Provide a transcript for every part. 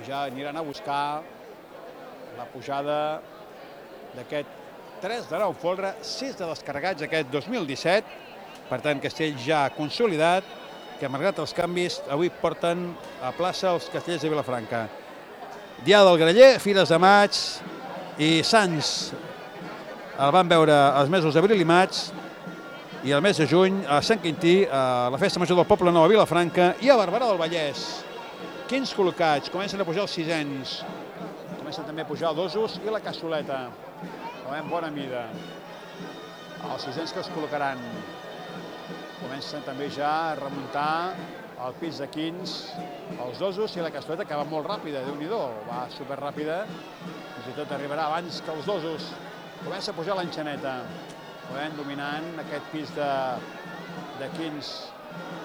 i ja aniran a buscar la pujada d'aquest 3 de 9 folre, 6 de descarregats aquest 2017. Per tant, Castell ja consolidat, que malgrat els canvis avui porten a plaça els castellers de Vilafranca. Dia del Graller, Fires de Maig i Sants el van veure els mesos d'abril i maig, i el mes de juny a Sant Quintí, a la Festa Major del Poble Nou a Vilafranca i a Barberà del Vallès. 15 col·locats, comencen a pujar els sisens, comencen també a pujar el dosos i la cassoleta, en bona mida. Els sisens que es col·locaran comencen també ja a remuntar el pis de 15, els dosos i la cassoleta, que va molt ràpida, Déu-n'hi-do, va superràpida, fins i tot arribarà abans que els dosos. Comença a pujar l'enxaneta, dominant aquest pis de 15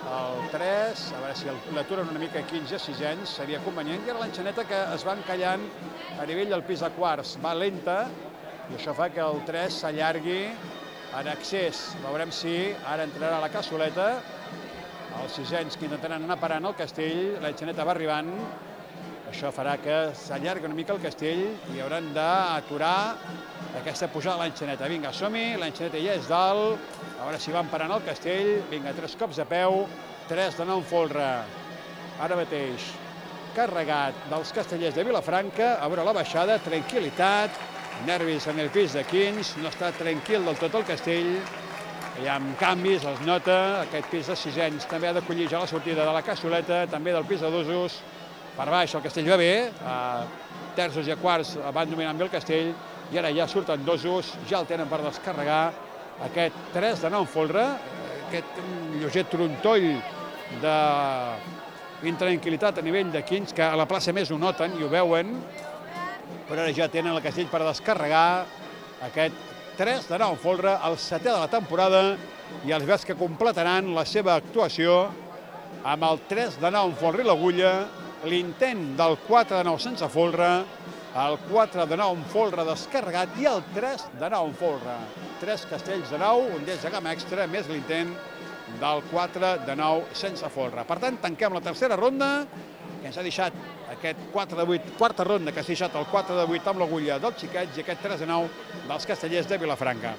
al 3, a veure si l'aturen una mica 15 a 6 anys, seria convenient, i ara l'enxaneta que es va encallant a nivell del pis de quarts, va lenta, i això fa que el 3 s'allargui en excés. Veurem si ara entrarà la cassoleta, els sisens que intentaran anar parant el castell, l'enxaneta va arribant, això farà que s'allargui una mica el castell i hauran d'aturar aquesta pujada de l'enxaneta. Vinga, som-hi, l'enxaneta ja és dalt, a veure si van parant el castell, vinga, 3 cops de peu, 3 de 9 folre. Ara mateix, carregat dels castellers de Vilafranca, a veure la baixada, tranquil·litat, nervis en el pis de 15, no està tranquil del tot el castell, hi ha canvis, es nota, aquest pis de sisens també ha d'acollir ja la sortida de la cassoleta, també del pis de dosos, per baix el castell va bé, a terços i a quarts van dominant bé el castell, i ara ja surten dosos, ja el tenen per descarregar, aquest 3 de 9 folre, aquest lleuger trontoll d'intranquil·litat a nivell de 15, que a la plaça més ho noten i ho veuen, però ara ja tenen el castell per descarregar aquest 3 de 9 folre, el 7è de la temporada, i els veus que completaran la seva actuació amb el 3 de 9 folre i l'agulla, l'intent del 4 de 9 sense folre, el 4 de 9 folre descarregat i el 3 de 9 folre. 3 castells de 9, un d'ells de gamma extra, més l'intent del 4 de 9 sense folre. Per tant, tanquem la tercera ronda, que ens ha deixat aquest 4 de 8, quarta ronda que s'ha deixat el 4 de 8 amb l'agulla dels xiquets i aquest 3 de 9 dels castellers de Vilafranca.